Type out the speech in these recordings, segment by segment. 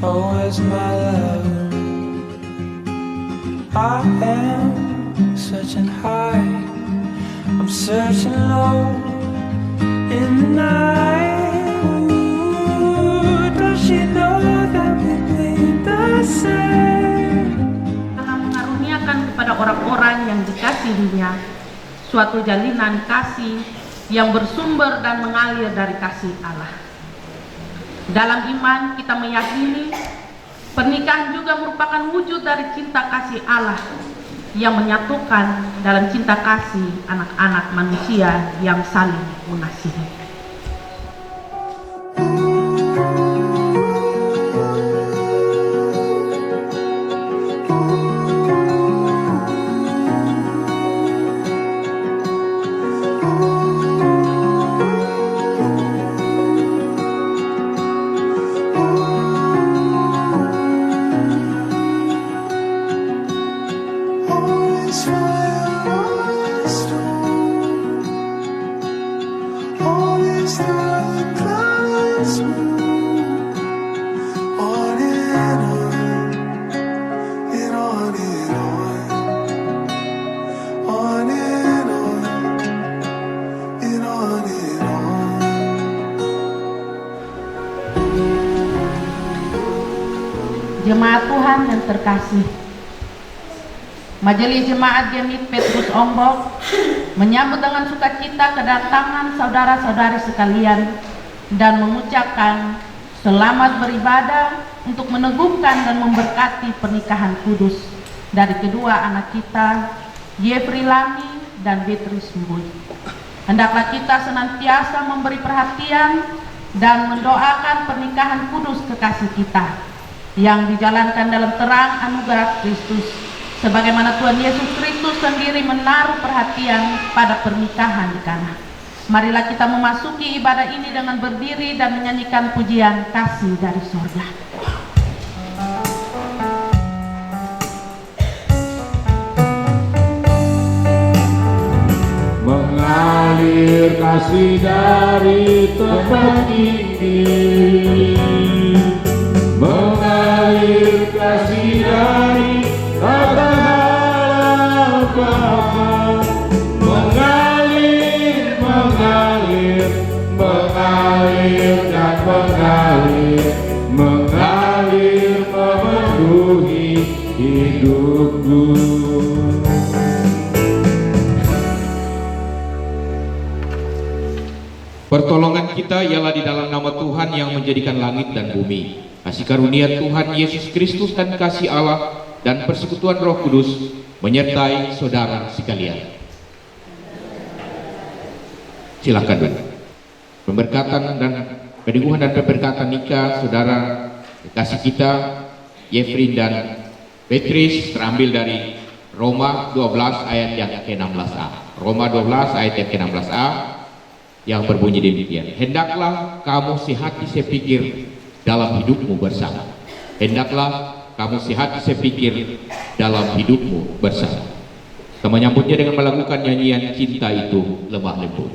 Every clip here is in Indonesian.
Always my love. I am searching high, I'm searching low in the night. Ooh, does she know that we think the same? Telah mengaruniakan kepada orang-orang yang dikasihinya suatu jalinan kasih yang bersumber dan mengalir dari kasih Allah. Dalam iman kita meyakini pernikahan juga merupakan wujud dari cinta kasih Allah yang menyatukan dalam cinta kasih anak-anak manusia yang saling mengasihi. Jemaat Tuhan yang terkasih, Majelis Jemaat Gemit Petrus Ombok menyambut dengan sukacita kedatangan saudara-saudari sekalian dan mengucapkan selamat beribadah untuk meneguhkan dan memberkati pernikahan kudus dari kedua anak kita, Yefri Lami dan Beatrice Mbui. Hendaklah kita senantiasa memberi perhatian dan mendoakan pernikahan kudus kekasih kita yang dijalankan dalam terang anugerah Kristus, sebagaimana Tuhan Yesus Kristus sendiri menaruh perhatian pada pernikahan di Kana. Marilah kita memasuki ibadah ini dengan berdiri dan menyanyikan pujian kasih dari surga. Mengalir kasih dari tempat tinggi, mengalir kasih dari Taala Bapa, mengalir, mengalir, mengalir dan mengalir, mengalir memenuhi hidupku. Pertolongan kita ialah di dalam nama Tuhan yang menjadikan langit dan bumi. Kasih karunia Tuhan Yesus Kristus dan kasih Allah dan persekutuan Roh Kudus menyertai saudara sekalian. Silakan Dun. Pemberkatan dan peneguhan dan pemberkatan nikah saudara kasih kita Yefrin dan Beatrice terambil dari Roma 12 ayat yang ke-16a. Roma 12 ayat yang ke-16a yang berbunyi demikian. Hendaklah kamu sehati sepikir dalam hidupmu bersama. Hendaklah kamu sehati sepikir dalam hidupmu bersama. Kita menyambutnya dengan melakukan nyanyian Cinta Itu Lemah Lembut.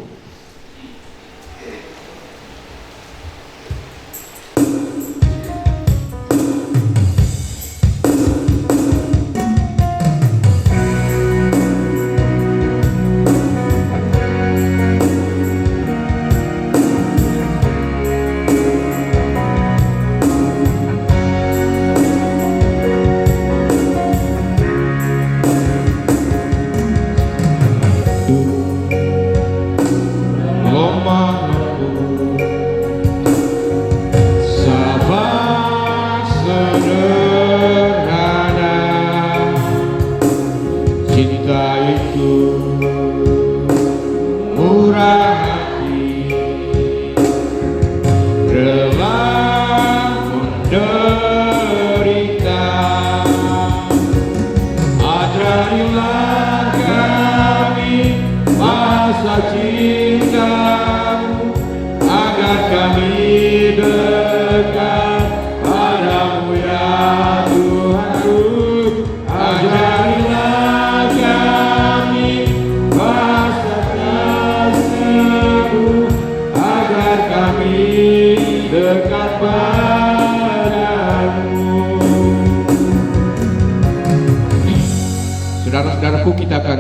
Saudara-saudaraku, kita akan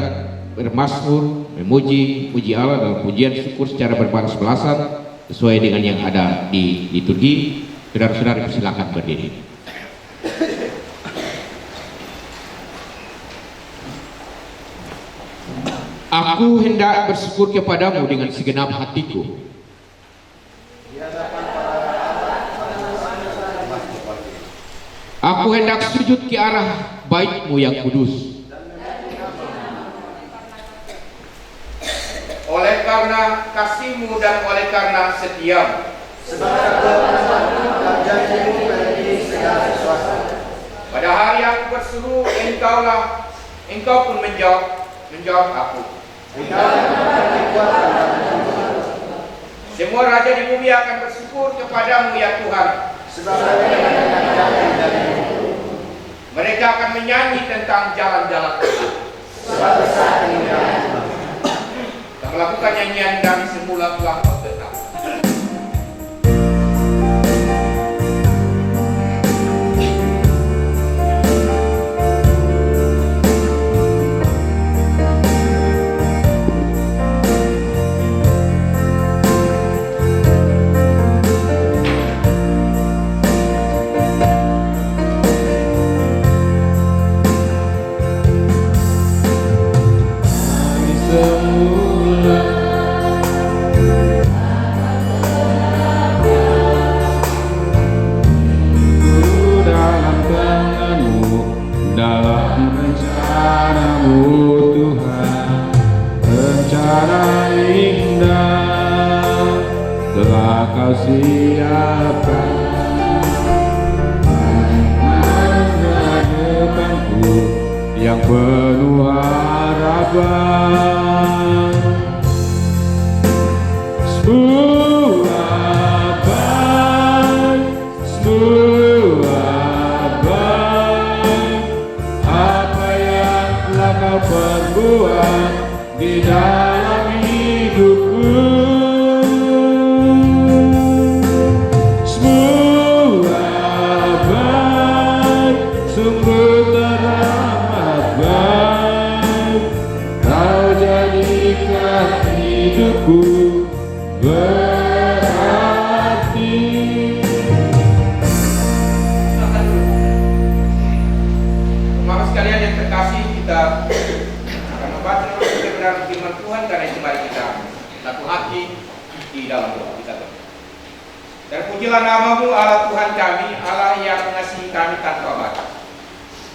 bermazmur, memuji Allah dalam pujian syukur secara berbalas-balasan sesuai dengan yang ada di liturgi. Saudara-saudara silakan berdiri. Aku hendak bersyukur kepadamu dengan segenap hatiku. Aku hendak sujud ke arah bait-Mu yang kudus. Oleh karena kasih-Mu dan oleh karena setia-Mu, pada hari aku berseru, Engkau pun menjawab aku. Semua raja di bumi akan bersyukur kepadamu ya Tuhan. Mereka akan menyanyi tentang jalan-jalan Tuhan. Kita melakukan nyanyian dari semula telah kau tetap. Yang penuh harapan, apa yang telah kau perbuat di dalam hidupku. Sungguh teramat baik, kau jadikan hidupku berarti. Teman sekalian yang terkasih, kita akan membaca kebenaran firman Tuhan, karena itu mari kita satu hati di dalam doa kita. Dan pujilah nama-Mu Allah Tuhan kami, Allah yang mengasihi kami tanpa batas.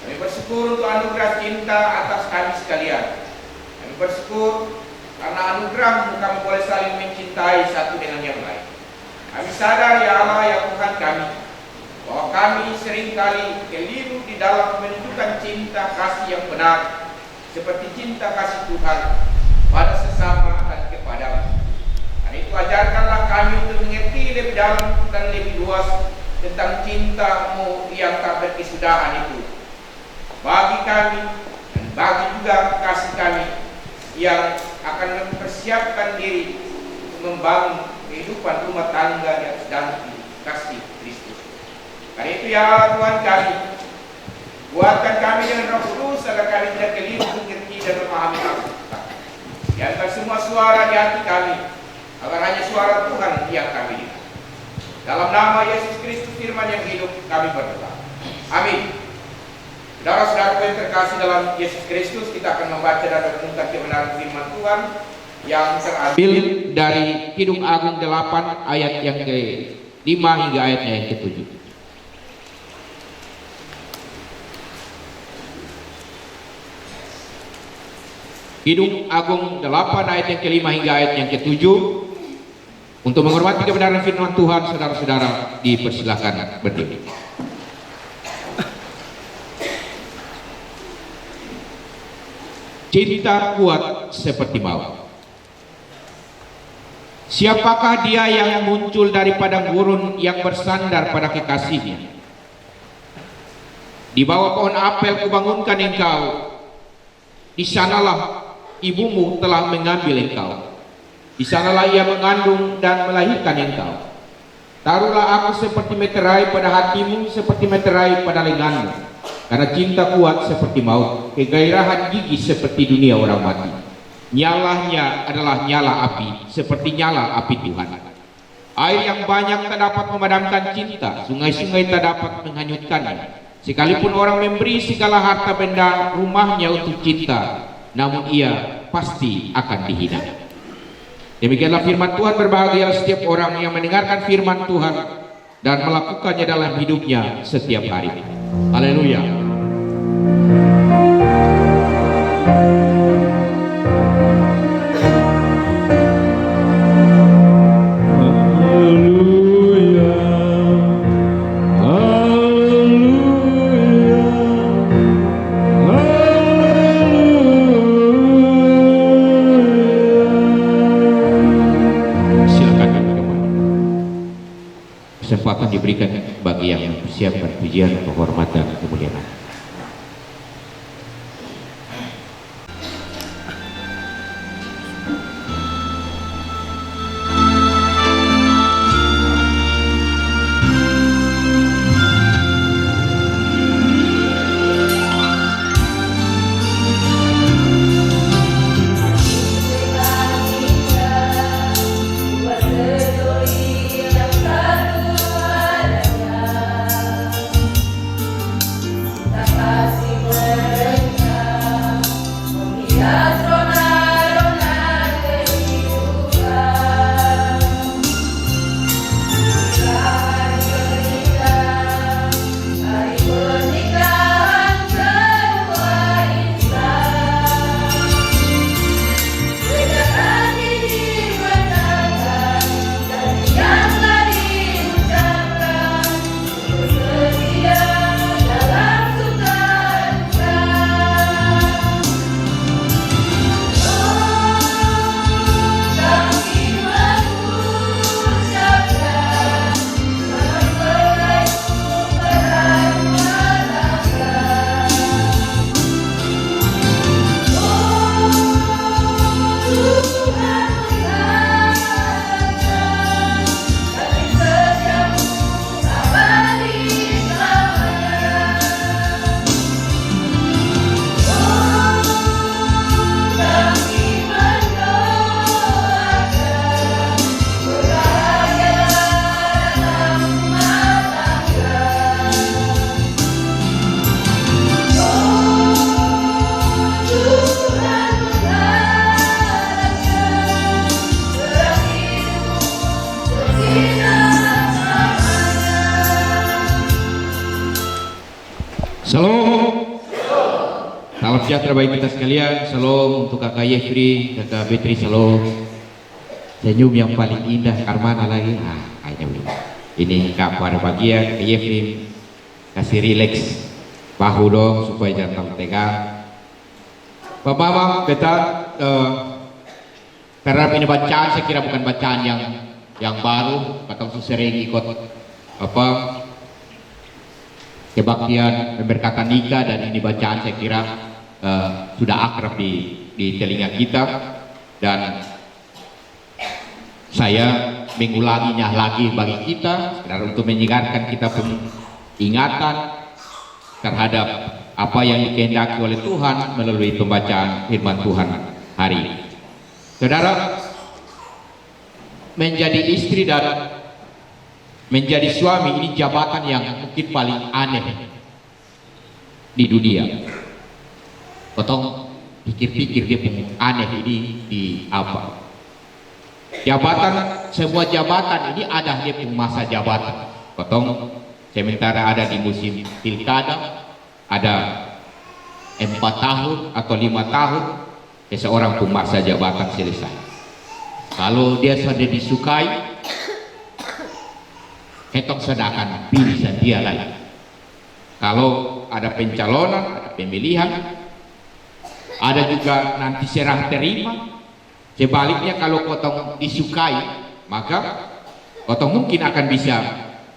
Kami bersyukur untuk anugerah cinta atas kami sekalian. Kami bersyukur karena anugerah-Mu kami boleh saling mencintai satu dengan yang lain. Kami sadar ya Allah ya Tuhan kami, bahwa kami seringkali keliru di dalam menunjukkan cinta kasih yang benar, seperti cinta kasih Tuhan pada sesama dan kepada-Mu. Karena itu ajarkanlah kami untuk mengerti lebih dalam dan lebih luas tentang cintamu yang tak berkesudahan itu bagi kami dan bagi juga kasih kami yang akan mempersiapkan diri untuk membangun kehidupan rumah tangga yang sedang kasih Kristus. Karena itu ya Tuhan kami, kuatkan kami dengan Roh Kudus agar kami tidak keliru mengerti dan memahami Alkitab. Biarkan semua suara di hati kami agar hanya suara Tuhan yang kami dengar. Dalam nama Yesus Kristus firman yang hidup kami berdoa. Amin. Saudara-saudara yang terkasih dalam Yesus Kristus, kita akan membaca dan merenungkan kebenaran firman Tuhan yang terambil dari Kidung Agung 8 ayat yang ke-5 hingga ayatnya yang ke-7. Kidung Agung 8 ayat yang ke-5 hingga ayat yang ke-7. Untuk menghormati kebenaran firman Tuhan, saudara-saudara dipersilakan berdiri. Cinta kuat seperti maut. Siapakah dia yang muncul dari padang gurun yang bersandar pada kekasihnya? Di bawah pohon apel kubangunkan engkau. Di sanalah ibumu telah mengambil engkau. Di sanalah ia mengandung dan melahirkan engkau. Taruhlah aku seperti meterai pada hatimu, seperti meterai pada lenganmu. Karena cinta kuat seperti maut, kegairahan gigi seperti dunia orang mati. Nyalanya adalah nyala api, seperti nyala api Tuhan. Air yang banyak tak dapat memadamkan cinta, sungai-sungai tak dapat menghanyutkannya. Sekalipun orang memberi segala harta benda rumahnya untuk cinta, namun ia pasti akan dihina. Demikianlah firman Tuhan. Berbahagialah setiap orang yang mendengarkan firman Tuhan dan melakukannya dalam hidupnya setiap hari. Haleluya. Kesempatan diberikan bagi yang mempersiapkan pujian, penghormatan, kemuliaan. Shalom. Salam sejahtera bagi kita sekalian. Shalom untuk kakak Yefri, kakak Betri. Shalom. Senyum yang paling indah Karmana lagi. Kayaknya belum. Ini kak pada bagian kakak Yefri kasih rileks bahu dong supaya jangan terlalu tegang. Bapak beta karena ini bacaan saya kira bukan bacaan yang baru, atau sering ikut kebaktian pemberkatan nikah, dan ini bacaan saya kira sudah akrab di telinga kita, dan saya mengulanginya lagi bagi kita untuk menyegarkan kita pun ingatan terhadap apa yang dikehendaki oleh Tuhan melalui pembacaan firman Tuhan hari ini. Saudara, menjadi istri dan menjadi suami ini jabatan yang mungkin paling aneh di dunia. Potong pikir-pikir dia pun aneh ini di apa? Jabatan, semua jabatan ini ada dia pun masa jabatan. Potong sementara ada di musim pilkada, ada 4 tahun atau 5 tahun, seseorang pun masa jabatan selesai. Kalau dia sudah disukai, ketong sedangkan pilih dia lagi. Kalau ada pencalonan, ada pemilihan, ada juga nanti serah terima. Sebaliknya kalau potong disukai, maka potong mungkin akan bisa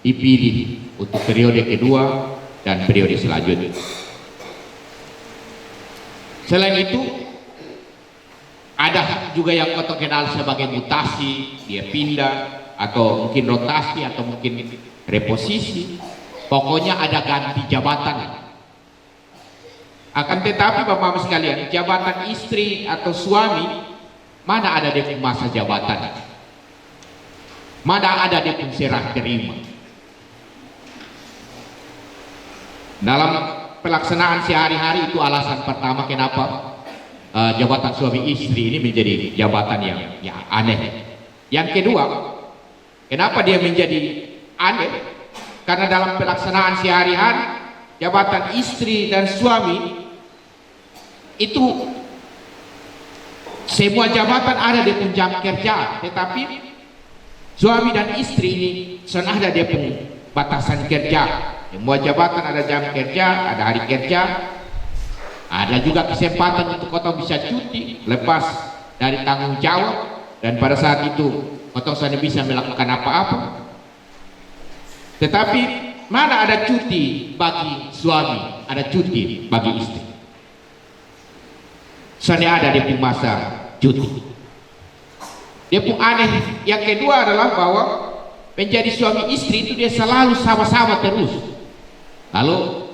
dipilih untuk periode kedua dan periode selanjutnya. Selain itu, ada juga yang potong kenal sebagai mutasi, dia pindah atau mungkin rotasi atau mungkin reposisi. Pokoknya ada ganti jabatan. Akan tetapi Bapak-Bapak sekalian, jabatan istri atau suami, mana ada dia pun masa jabatan, mana ada dia pun serah terima. Dalam pelaksanaan sehari-hari itu alasan pertama kenapa jabatan suami istri ini menjadi jabatan yang aneh. Yang kedua, kenapa dia menjadi aneh? Karena dalam pelaksanaan sehari-hari jabatan istri dan suami itu semua jabatan ada di pun jam kerja, tetapi suami dan istri ini senada dia pun batasan kerja. Semua jabatan ada jam kerja, ada hari kerja, ada juga kesempatan untuk kau bisa cuti lepas dari tanggung jawab, dan pada saat itu kau sudah bisa melakukan apa-apa. Tetapi mana ada cuti bagi suami, ada cuti bagi istri. Soalnya ada dia pun masa cuti. Dia pun aneh. Yang kedua adalah bahwa menjadi suami istri itu dia selalu sama-sama terus. Lalu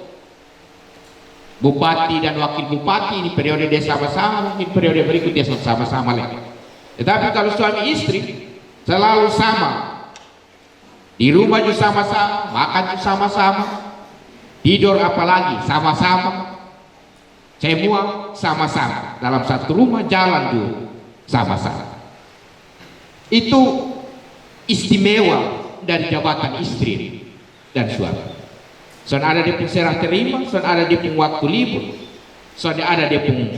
bupati dan wakil bupati ini periode dia sama-sama, mungkin periode berikut dia sama-sama lagi. Tetapi kalau suami istri selalu sama. Di rumah juga sama-sama, makan juga sama-sama, tidur apalagi sama-sama, semua sama-sama. Dalam satu rumah jalan juga sama-sama. Itu istimewa dari jabatan istri dan suami. Soalnya ada dia pun serah terima, soalnya ada dia pun waktu libur, soalnya ada dia pun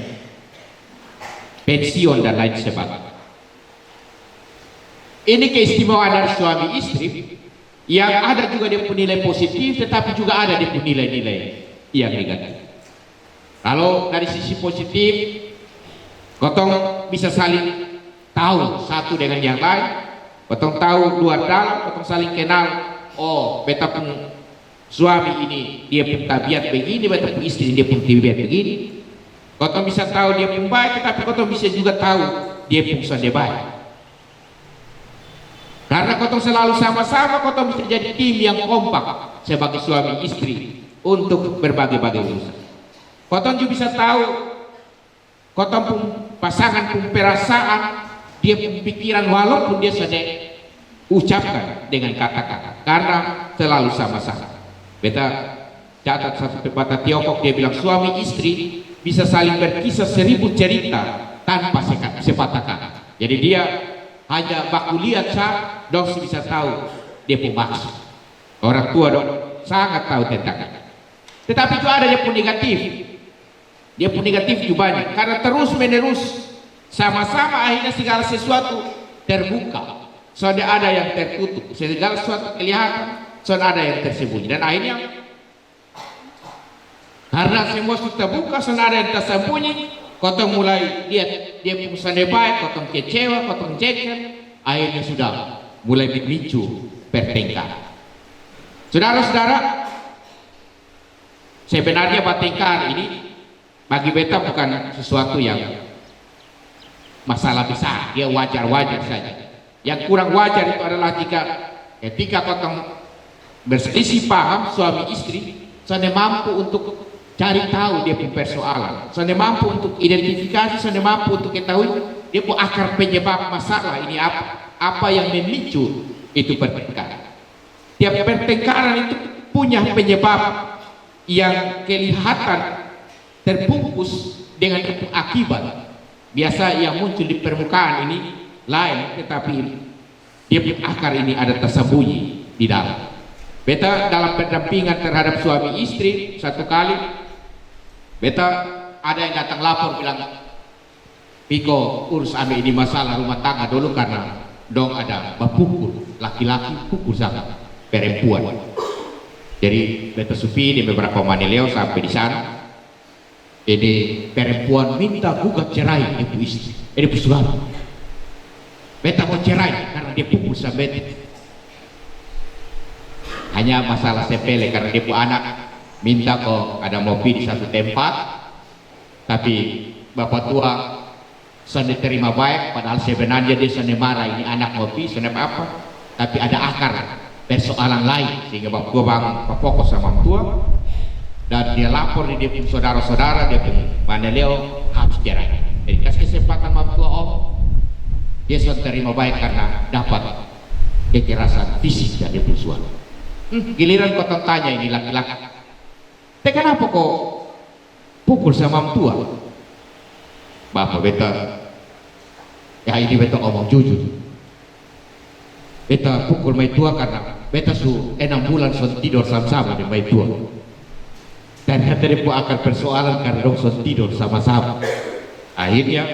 pensiun dan lain sebagainya. Ini keistimewaan dari suami istri. Yang ada juga dia pun nilai positif, tetapi juga ada dia pun nilai-nilai yang negatif. Kalau dari sisi positif, kotong bisa saling tahu satu dengan yang lain, kotong tahu luar dalam, kotong saling kenal. Oh, beta pun suami ini dia pun tabiat begini, beta pun istri dia pun tabiat begini. Kotong bisa tahu dia pun baik, tetapi kotong bisa juga tahu dia pun sudah baik. Karena kotong selalu sama-sama, kotong bisa jadi tim yang kompak sebagai suami istri untuk berbagai-bagai urusan. Kotong juga bisa tahu, kotong pun pasangan pun perasaan, dia pun pikiran walaupun dia sudah ucapkan dengan kata-kata, karena selalu sama-sama. Beta catat satu pepatah Tiongkok, dia bilang suami istri bisa saling berkisah 1000 cerita tanpa sepatah kata. Jadi dia hanya baku lihat sah, dong bisa tahu dia pun maksud. Orang tua dong sangat tahu tentang. Tetapi itu ada dia pun negatif. Dia pun negatif juga banyak. Karena terus menerus sama-sama akhirnya segala sesuatu terbuka. Soalnya ada yang tertutup. Segala sesuatu kelihatan. Soalnya ada yang tersembunyi. Dan akhirnya karena semua sudah terbuka, soalnya ada yang tersembunyi. Kotong mulai lihat dia pun baik, kotong kecewa, kotong jengkel, akhirnya sudah mulai memicu pertengkaran. Saudara-saudara, Sebenarnya bertengkar ini bagi beta bukan sesuatu yang masalah besar, dia wajar-wajar saja. Yang kurang wajar itu adalah ketika potong berselisih paham suami istri, saya mampu untuk cari tahu dia punya persoalan, saya mampu untuk identifikasi, saya mampu untuk ketahui dia punya akar penyebab masalah ini apa yang memicu itu pertengkaran. Tiap pertengkaran itu punya penyebab yang kelihatan terbungkus dengan akibat. Biasa yang muncul di permukaan ini lain, tetapi dia punya akar ini ada tersembunyi di dalam. Beta dalam pendampingan terhadap suami istri satu kali, beta ada yang datang lapor bilang, Piko urus ambil ini masalah rumah tangga dulu karena dong ada berpukul, laki-laki pukul sama perempuan. Jadi beta supi di beberapa manileo sampai di sana. Ini perempuan minta gugat cerai ibu istri. Ini suami. Beta mau cerai karena dia pukul sama beta. Hanya masalah sepele karena dia punya anak minta kok ada mobil di satu tempat, tapi bapak tua sana terima baik, padahal sebenarnya dia sana marah ini anak mobil sana apa, tapi ada akar persoalan lain sehingga bapak tua bangun fokus sama orang tua. Dan dia lapor dia punya saudara-saudara, dia punya maneleo harus cerai. Jadi kasih kesempatan sama tua om, dia sudah terima baik karena dapat kekerasan fisik dari suami. Giliran kau tanya ini laki-laki, kenapa kok pukul sama tua? Bapak beta, ya ini beta omong jujur. Beta pukul mai tua karena beta su 6 bulan sudah tidur sama-sama di mai tua. Dan dia pun akan persoalan karena dong sudah tidur sama-sama. Akhirnya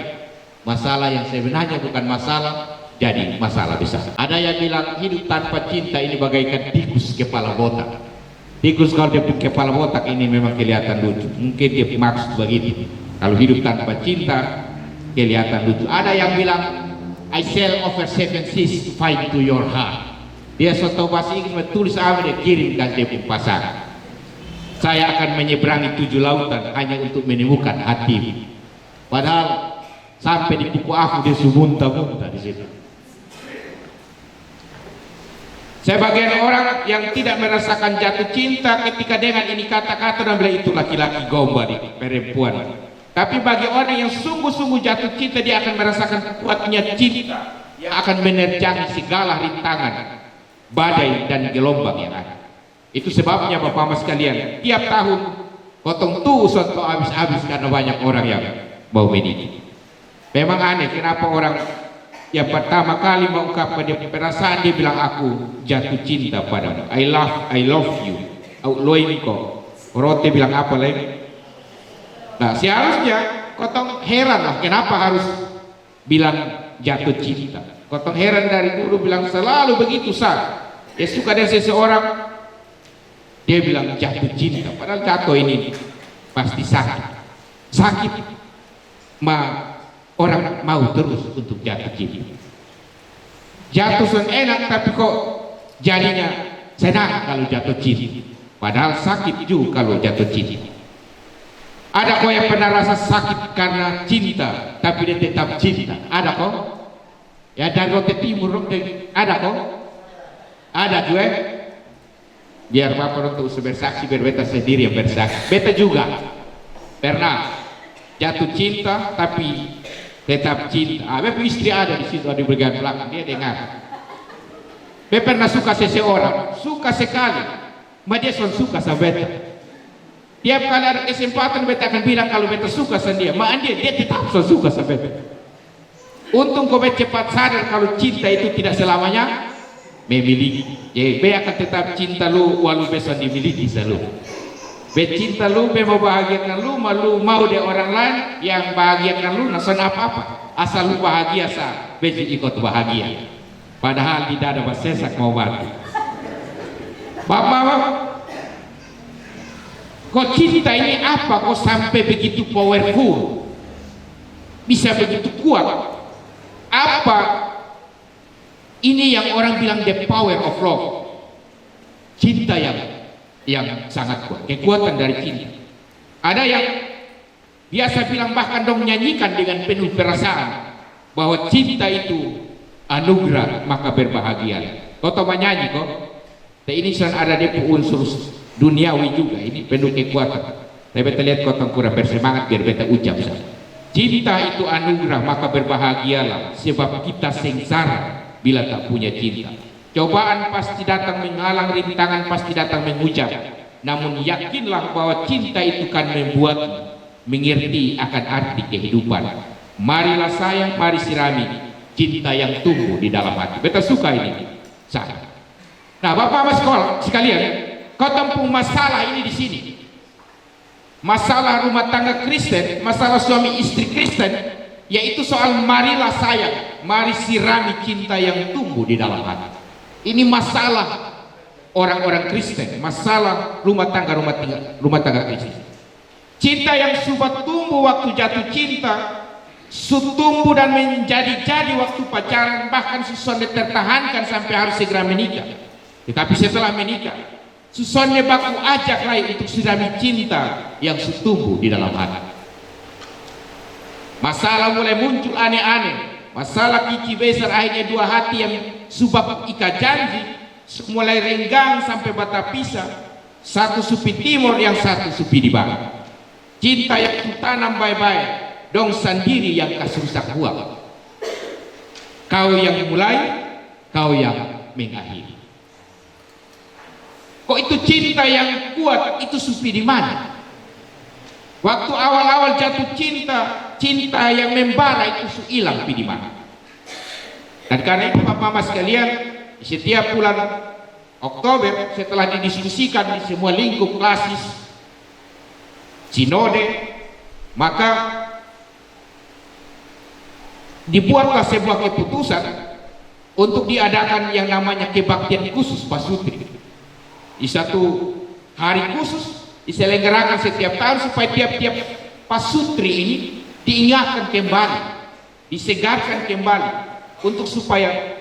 masalah yang sebenarnya bukan masalah jadi masalah besar. Ada yang bilang hidup tanpa cinta ini bagaikan tikus kepala botak. Tikus kalau dia punya kepala botak ini memang kelihatan lucu. Mungkin dia maksud begitu. Kalau hidup tanpa cinta kelihatan lucu. Ada yang bilang I sail over 7 seas to find to your heart. Dia suatu bahasa Inggris menulis apa dia kirimkan dia punya pasangan. Saya akan menyeberangi 7 lautan hanya untuk menemukan hati. Padahal sampai di buku aku dia muntah-muntah di situ. Sebagian orang yang tidak merasakan jatuh cinta ketika dengan ini kata-kata dan bilang itu laki-laki gombal di perempuan. Tapi bagi orang yang sungguh-sungguh jatuh cinta, dia akan merasakan kuatnya cinta yang akan menerjang segala rintangan, badai dan gelombang yang ada. Itu sebabnya Bapak-Bapak sekalian, tiap tahun potong tuh suatu habis-habis karena banyak orang yang mau menikah. Memang aneh kenapa orang yang pertama kali mengungkapkan dia perasaan dia bilang aku jatuh cinta padamu. I love you. Loinko. Rote bilang apa lagi? Nah, seharusnya kotong heran lah kenapa harus bilang jatuh cinta. Kotong heran dari dulu bilang selalu begitu sah. Dia suka dengan seseorang, dia bilang jatuh cinta. Padahal jatuh ini pasti sakit. Sakit, orang mau terus untuk jatuh cinta. Jatuh sun enak tapi kok jadinya senang kalau jatuh cinta. Padahal sakit juga kalau jatuh cinta. Ada kok yang pernah rasa sakit karena cinta tapi dia tetap cinta? Ada kok? Ya dari Rote Timur ada kok? Ada juga. Biar Bapak untuk bersaksi, biar beta sendiri yang bersaksi. Beta juga pernah jatuh cinta tapi tetap cinta. Beta istri ada di situ, ada di bagian belakang, dia dengar. Beta pernah suka seseorang, suka sekali, dia suka sama beta. Tiap kali ada kesempatan beta akan bilang kalau beta suka sama dia, dia tetap suka sama beta. Untung kau beta cepat sadar kalau cinta itu tidak selamanya memiliki. Jadi beta akan tetap cinta lu walau beta dimiliki selalu. Beta cinta lu, beta mau bahagiakan lu mau dia orang lain yang bahagiakan lu, nasan apa-apa. Asal lu bahagia sah, beta ikut bahagia. Padahal tidak ada sesak mau mati. Bapak, kok cinta ini apa kok sampai begitu powerful, bisa begitu kuat? Apa ini yang orang bilang the power of love? Cinta yang yang sangat kuat, kekuatan dari cinta. Ada yang biasa bilang, bahkan dong nyanyikan dengan penuh perasaan, bahwa cinta itu anugerah maka berbahagia. Kau tahu menyanyi kok? Ini ada dia unsur duniawi juga, ini penuh kekuatan. Tapi kita lihat kau kurang bersemangat biar beta ucap saja. Cinta itu anugerah maka berbahagialah, sebab kita sengsara bila tak punya cinta. Cobaan pasti datang menghalang, rintangan pasti datang menghujam. Namun yakinlah bahwa cinta itu kan membuatmu mengerti akan arti kehidupan. Marilah sayang, mari sirami cinta yang tumbuh di dalam hati. Beta suka ini. Nah, Bapak-Bapak sekolah sekalian, kau tempuh masalah ini di sini. Masalah rumah tangga Kristen, masalah suami istri Kristen, yaitu soal marilah sayang, mari sirami cinta yang tumbuh di dalam hati. Ini masalah orang-orang Kristen, masalah rumah tangga Kristen. Cinta yang sudah tumbuh waktu jatuh cinta, tumbuh dan menjadi-jadi waktu pacaran, bahkan susahnya tertahankan sampai harus segera menikah. Tetapi setelah menikah, susahnya baku ajak lain untuk sirami cinta yang tumbuh di dalam hati. Masalah mulai muncul aneh-aneh. Masalah kiki besar, akhirnya dua hati yang subab ika janji mulai renggang sampai bata pisah. Satu supi timur, yang satu supi di barat. Cinta yang kutanam baik-baik, dong sendiri yang kasusak buah. Kau yang mulai, kau yang mengakhiri. Kok itu cinta yang kuat itu supi di mana? Waktu awal-awal jatuh cinta, cinta yang membara itu hilang di mana? Dan karena itu Bapak-Bapak sekalian, setiap bulan Oktober setelah didiskusikan di semua lingkup klasis sinode, maka dibuatlah sebuah keputusan untuk diadakan yang namanya kebaktian khusus Pasutri. Di satu hari khusus diselenggarakan setiap tahun supaya tiap-tiap pasutri ini diingatkan kembali, disegarkan kembali, untuk supaya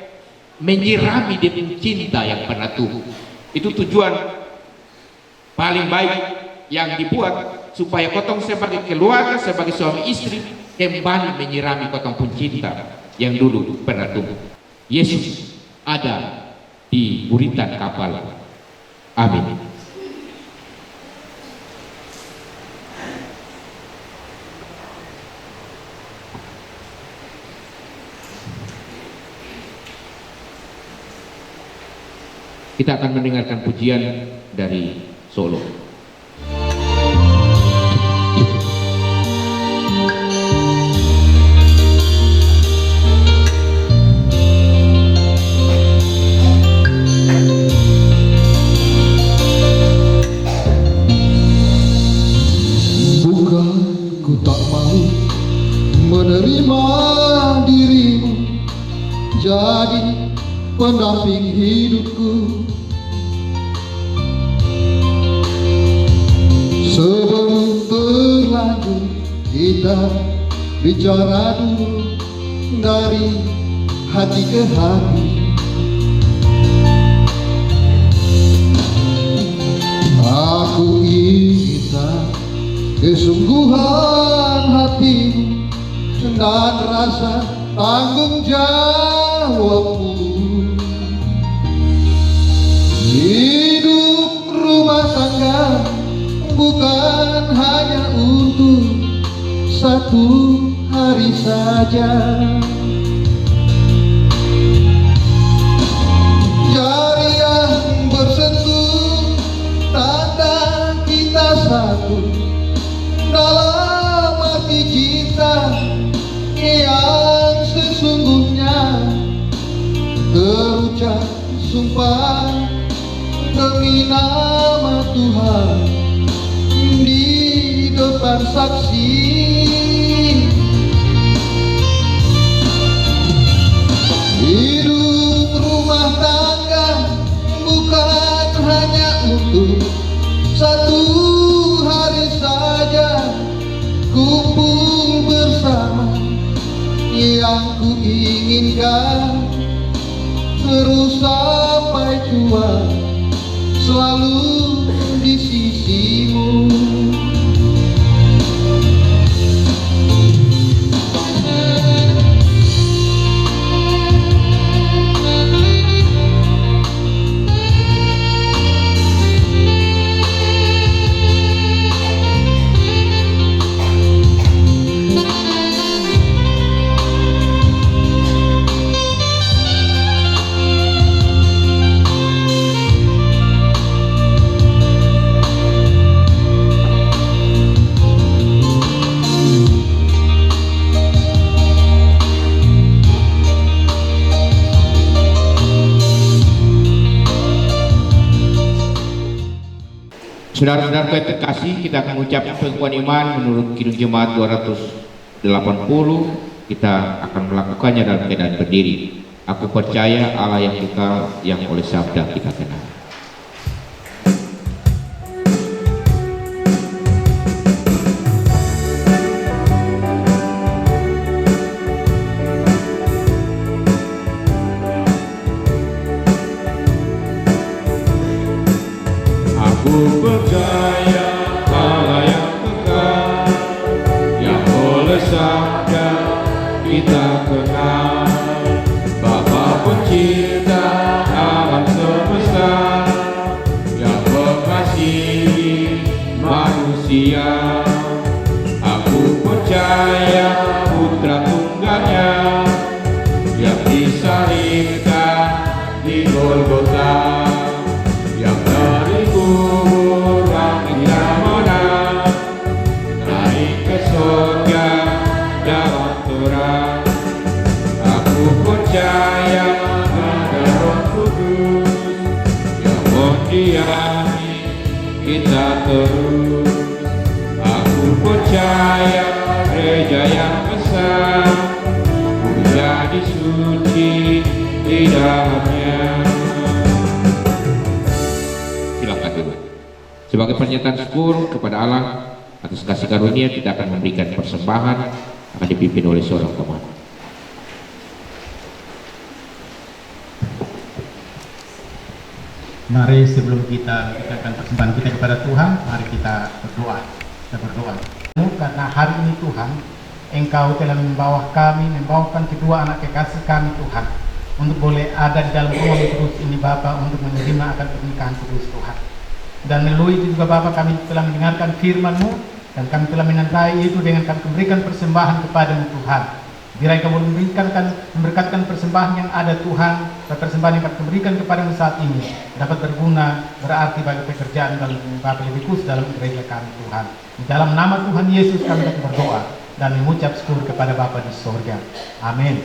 menyirami dengan cinta yang pernah tumbuh. Itu tujuan paling baik yang dibuat, supaya kotong sebagai keluarga, sebagai suami istri kembali menyirami kotong pun cinta yang dulu pernah tumbuh. Yesus ada di buritan kapal. Amin. Kita akan mendengarkan pujian dari Solo. Bukan ku tak mau menerima dirimu jadi pendamping hidupku. Sebelum terlanjur kita bicara dulu dari hati ke hati. Aku ingin tahu kesungguhan hatimu dan rasa tanggung jawabmu. Hidup rumah tangga bukan hanya untuk satu hari saja. Jari yang bersentuh tanda kita satu dalam arti cinta yang sesungguhnya. Terucap sumpah demi nama Tuhan di depan saksi. Hidup rumah tangga bukan hanya untuk satu hari saja. Kumpul bersama yang kuinginkan terus sampai tua, selalu Saudara-saudara terkasih, kita akan mengucapkan pengakuan iman menurut Kidung Jemaat 280. Kita akan melakukannya dalam keadaan berdiri. Aku percaya Allah yang kekal, yang oleh sabda kita kenal. Aku percaya Allah yang kekal, yang oleh sabda kita kenal, Bapa pencipta alam semesta, yang mengasihi manusia. Aku percaya Putra Tunggalnya yang disalibkan di Golgota, yang dari kubur kita menang, naik ke surga dalam terang. Aku percaya pada Roh Kudus yang mendiami kita terus. Aku percaya gereja yang besar, menjadi suci di dalamnya. Silakan dulu. Sebagai pernyataan syukur kepada Allah atas kasih karunia, kita akan memberikan persembahan, akan dipimpin oleh seorang teman. Mari sebelum kita berikan persembahan kita kepada Tuhan, mari kita berdoa. Kita berdoa. Karena hari ini Tuhan, Engkau telah membawakan kedua anak kekasih kami Tuhan, untuk boleh ada di dalam ruang kudus ini Bapa, untuk menerima akan pernikahan kudus Tuhan. Dan melalui itu juga Bapa, kami telah mendengarkan firman-Mu, dan kami telah menantai itu dengan kami memberikan persembahan kepada-Mu Tuhan. Biar Engkau memberkatkan persembahan yang ada Tuhan, dan persembahan yang kami berikan kepada-Mu saat ini dapat berguna, berarti bagi pekerjaan dalam Bapa lebih khusus dalam gereja kami Tuhan. Di dalam nama Tuhan Yesus kami dapat berdoa dan mengucap syukur kepada Bapa di surga. Amin.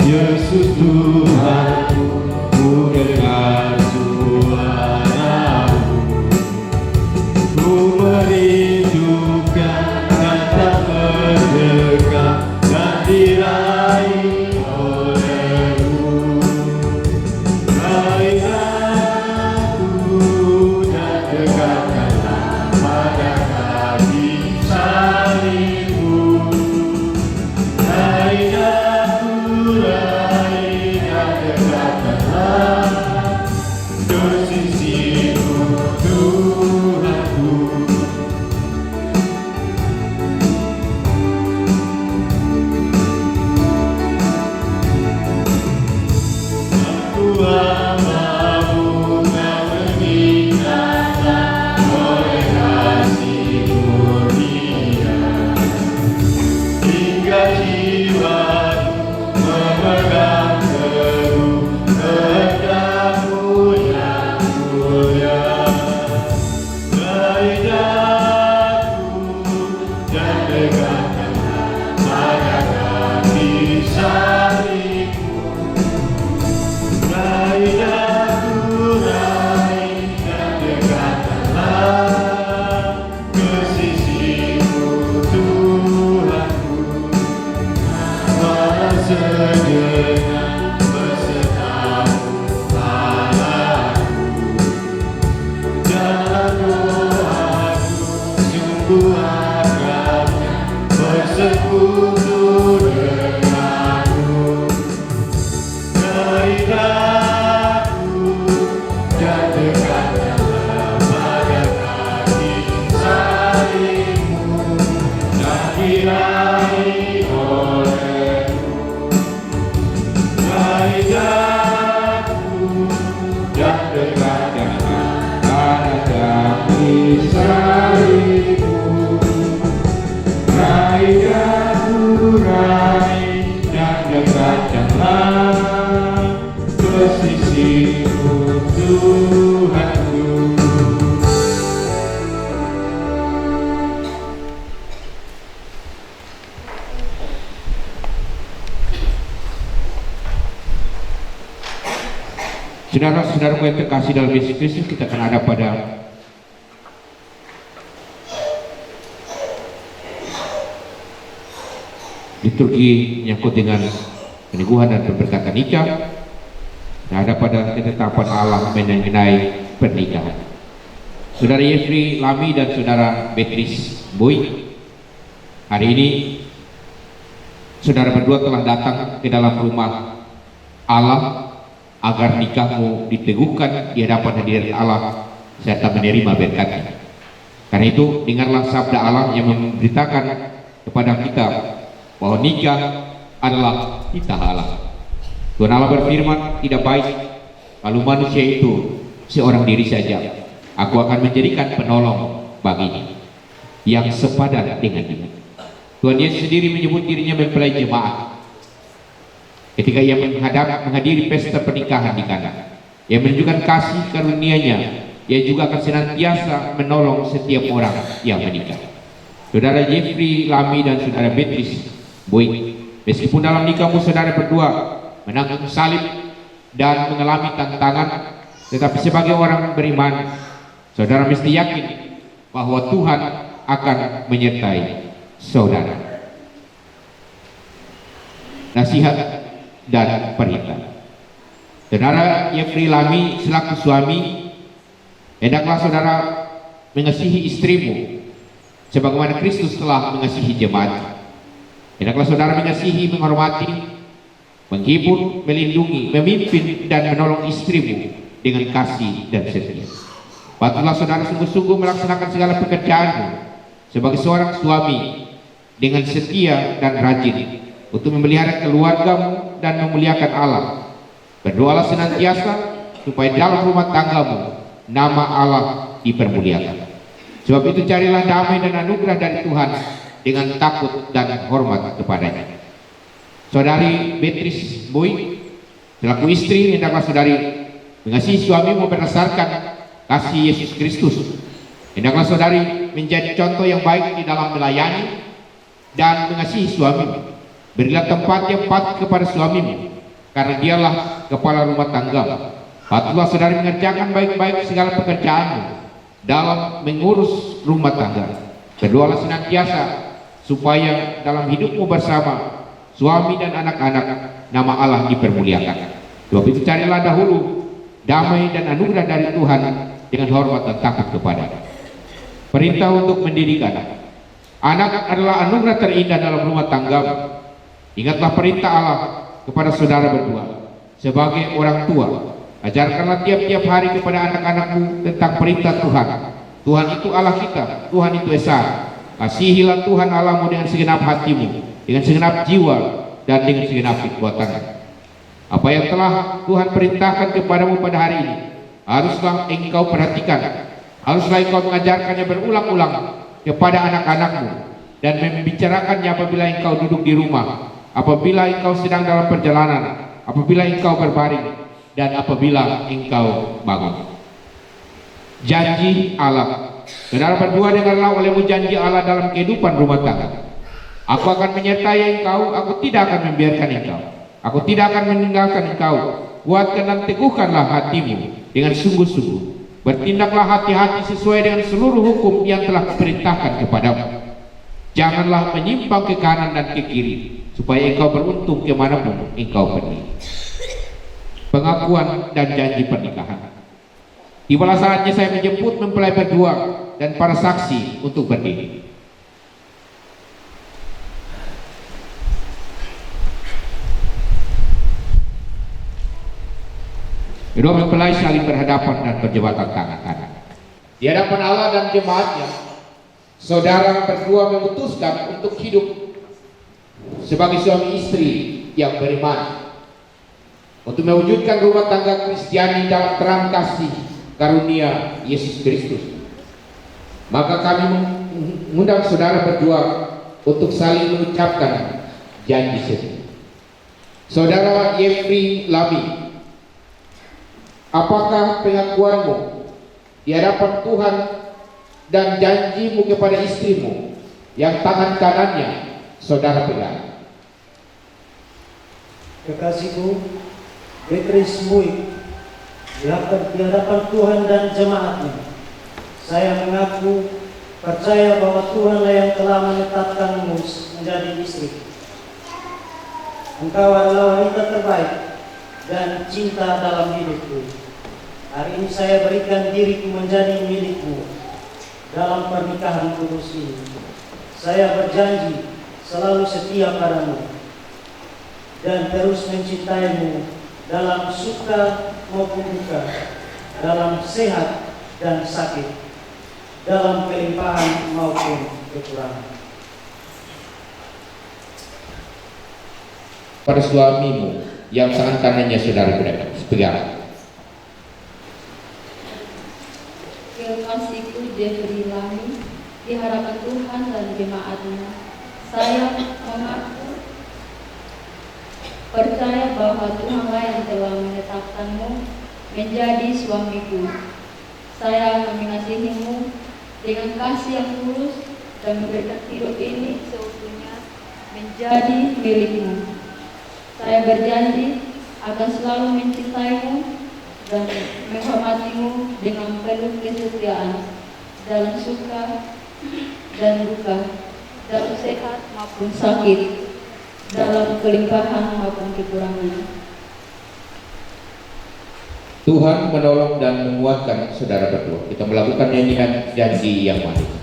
Yesus Tuhanku, ku dengar suara-Mu, ku merindukan dan tak mendekat dan diraih oleh-Mu. Raih aku dan dekatkanlah pada kaki salib-Mu. Raih Rai kasih-Mu Tuhanku. Saudara-saudaraku yang terkasih dalam Yesus Kristus, kita akan ada pada liturgi menyangkut dengan peneguhan dan pemberkatan nikah, dan ada pada ketetapan Allah mengenai pernikahan. Saudara Yefri Lami dan Saudara Beatrice Boy, hari ini saudara berdua telah datang ke dalam rumah Allah agar nikahmu diteguhkan di hadapan hadirat Allah serta menerima berkatnya. Karena itu dengarlah sabda Allah yang memberitakan kepada kita bahwa nikah adalah titah Allah. Tuhan Allah berfirman, tidak baik kalau manusia itu seorang diri saja. Aku akan menjadikan penolong baginya yang sepadan dengan dia. Tuhan Yesus sendiri menyebut dirinya mempelai jemaat ketika ia menghadiri pesta pernikahan di Kana. Ia menunjukkan kasih karunia-Nya. Ia juga akan senantiasa menolong setiap orang yang menikah. Saudara Yefri Lami dan Saudara Beatrice Boy, meskipun dalam nikahmu saudara berdua menanggung salib dan mengalami tantangan, tetapi sebagai orang beriman, saudara mesti yakin bahwa Tuhan akan menyertai saudara. Nasihat dan perintah. Saudara Yefri Lami selaku suami, hendaklah saudara mengasihi istrimu sebagaimana Kristus telah mengasihi jemaat. Hendaklah saudara mengasihi, menghormati, menghibur, melindungi, memimpin dan menolong istrimu dengan kasih dan setia. Patutlah saudara sungguh-sungguh melaksanakan segala pekerjaanmu sebagai seorang suami dengan setia dan rajin untuk memelihara keluargamu dan memuliakan Allah. Berdoalah senantiasa supaya dalam rumah tanggamu nama Allah dipermuliakan. Sebab itu carilah damai dan anugerah dari Tuhan dengan takut dan hormat kepadanya. Saudari Beatrice Boy, selaku istri, hendaklah saudari mengasihi suamimu berdasarkan kasih Yesus Kristus. Hendaklah saudari menjadi contoh yang baik di dalam melayani dan mengasihi suamimu. Berilah tempat yang patut kepada suamimu, karena dialah kepala rumah tanggamu. Patutlah saudari mengerjakan baik-baik segala pekerjaanmu dalam mengurus rumah tangga. Berdoalah senantiasa supaya dalam hidupmu bersama suami dan anak-anak nama Allah dipermuliakan. Sebab itu carilah dahulu damai dan anugerah dari Tuhan dengan hormat dan takut kepada-Nya. Perintah untuk mendidik anak. Anak adalah anugerah terindah dalam rumah tanggamu. Ingatlah perintah Allah kepada saudara berdua sebagai orang tua. Ajarkanlah tiap-tiap hari kepada anak-anakmu tentang perintah Tuhan. Tuhan itu Allah kita, Tuhan itu Esa. Kasihilah Tuhan Allahmu dengan segenap hatimu, dengan segenap jiwa, dan dengan segenap kekuatanmu. Apa yang telah Tuhan perintahkan kepadamu pada hari ini haruslah engkau perhatikan. Haruslah engkau mengajarkannya berulang-ulang kepada anak-anakmu dan membicarakannya apabila engkau duduk di rumah, apabila engkau sedang dalam perjalanan, apabila engkau berbaring, dan apabila engkau bangun. Janji Allah. Saudara berdua, dengarlah olehmu janji Allah dalam kehidupan rumah tangga. Aku akan menyertai engkau, aku tidak akan membiarkan engkau, aku tidak akan meninggalkan engkau. Kuatkan dan teguhkanlah hatimu dengan sungguh-sungguh. Bertindaklah hati-hati sesuai dengan seluruh hukum yang telah kuperintahkan kepadamu. Janganlah menyimpang ke kanan dan ke kiri, supaya engkau beruntung kemanapun engkau pergi. Pengakuan dan janji pernikahan. Tibalah saatnya saya menjemput mempelai berdua dan para saksi untuk berdiri. Kedua mempelai saling berhadapan dan berjabatan tangan kanan. Di hadapan Allah dan jemaatnya, saudara berdua memutuskan untuk hidup sebagai suami istri yang beriman, untuk mewujudkan rumah tangga Kristiani dalam terang kasih karunia Yesus Kristus. Maka kami mengundang saudara berdua untuk saling mengucapkan janji setia. Saudara Yefri Lami apakah pengakuanmu di hadapan Tuhan dan janjimu kepada istrimu yang tangan kanannya saudara pegang? Kekasihku, Beatrice Buik, di hadapan Tuhan dan jemaatnya, saya mengaku percaya bahwa Tuhanlah yang telah menetapkanmu menjadi istri. Engkau adalah wanita terbaik dan cinta dalam hidupku. Hari ini saya berikan diriku menjadi milikmu dalam pernikahan kudus ini. Saya berjanji selalu setia padamu dan terus mencintaimu dalam suka maupun duka, dalam sehat dan sakit, dalam kelimpahan maupun kekurangan. Pada suamimu yang tangan kanannya saudara pegang. Kekasihku Jeffrey Lami, di hadapan Tuhan dan jemaatnya, saya mengaku percaya bahwa Tuhanlah yang telah menetapkanmu menjadi suamiku. Saya akan mengasihimu dengan kasih yang tulus dan memberikan hidup ini seutuhnya menjadi milikmu. Saya berjanji akan selalu mencintaimu dan menghormatimu dengan penuh kesetiaan dalam suka dan duka, dalam sehat maupun sakit, dalam kelimpahan maupun kekurangan. Tuhan menolong dan menguatkan saudara berdua. Kita melakukan nyanyian janji yang manis.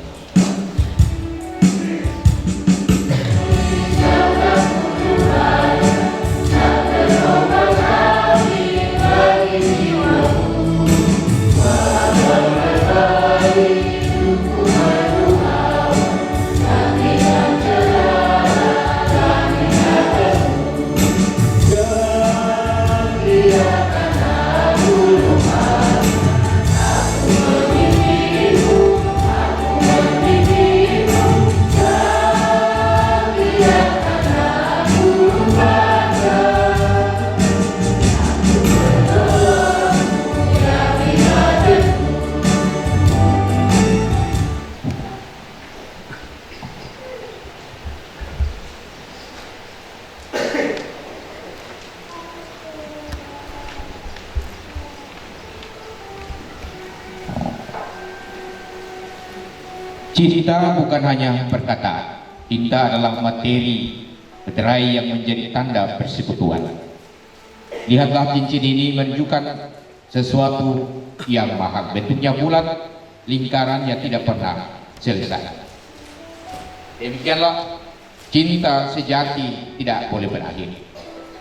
Cinta bukan hanya perkataan. Cinta adalah materi meterai yang menjadi tanda persekutuan. Lihatlah cincin ini menunjukkan sesuatu yang mahal. Bentuknya bulat, lingkaran yang tidak pernah selesai. Demikianlah cinta sejati tidak boleh berakhir.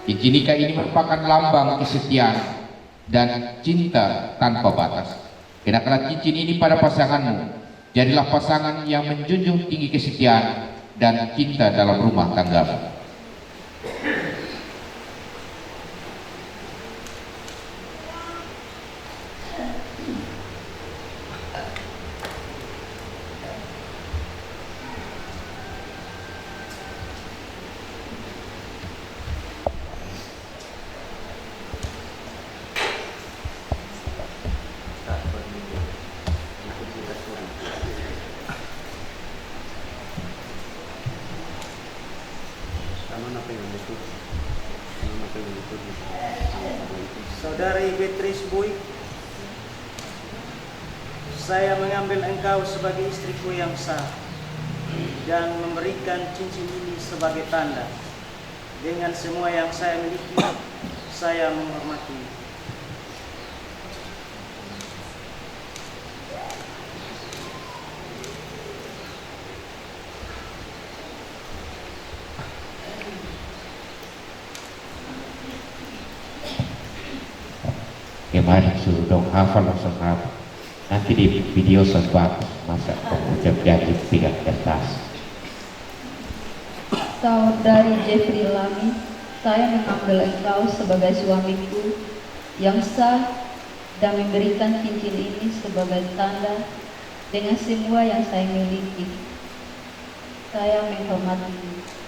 Cincin nikah ini merupakan lambang kesetiaan dan cinta tanpa batas. Kenakanlah cincin ini pada pasanganmu. Jadilah pasangan yang menjunjung tinggi kesetiaan dan cinta dalam rumah tanggamu. Saudari Beatrice Buik, saya mengambil engkau sebagai istriku yang sah dan memberikan cincin ini sebagai tanda. Dengan semua yang saya miliki, saya menghormati. Mari suruh dong hafal langsung hafal. Nanti di video sesuatu masa pengucap janji pegang kertas. Saudari Jeffrey Lami, saya mengambil engkau sebagai suamiku yang sah dan memberikan cincin ini sebagai tanda dengan semua yang saya miliki. Saya menghormatimu.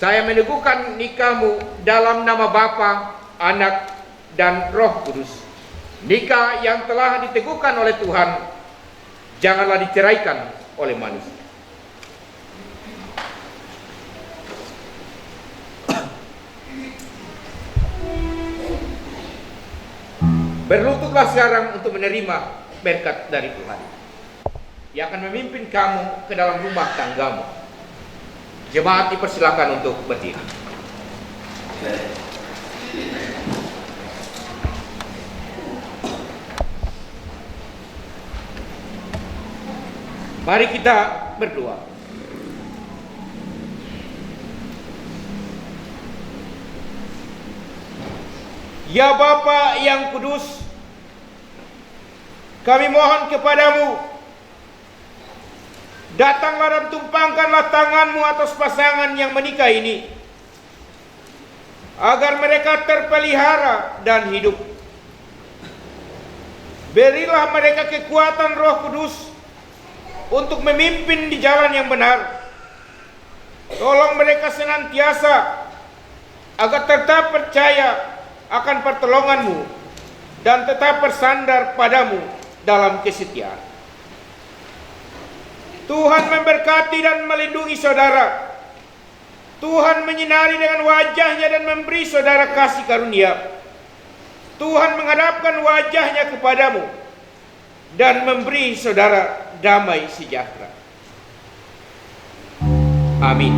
Saya meneguhkan nikahmu dalam nama Bapa, Anak, dan Roh Kudus. Nikah yang telah diteguhkan oleh Tuhan, janganlah diceraikan oleh manusia. Berlututlah sekarang untuk menerima berkat dari Tuhan. Ia akan memimpin kamu ke dalam rumah tanggamu. Jemaat dipersilakan untuk berdiri. Mari kita berdoa. Ya Bapa yang kudus, kami mohon kepadamu, datanglah dan tumpangkanlah tanganmu atas pasangan yang menikah ini, agar mereka terpelihara dan hidup. Berilah mereka kekuatan Roh Kudus untuk memimpin di jalan yang benar. Tolong mereka senantiasa agar tetap percaya akan pertolonganmu dan tetap bersandar padamu dalam kesetiaan. Tuhan memberkati dan melindungi saudara. Tuhan menyinari dengan wajahnya dan memberi saudara kasih karunia. Tuhan menghadapkan wajahnya kepadamu dan memberi saudara damai sejahtera. Amin.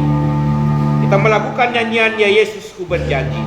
Kita melakukan nyanyian Ya Yesus Ku Berjanji.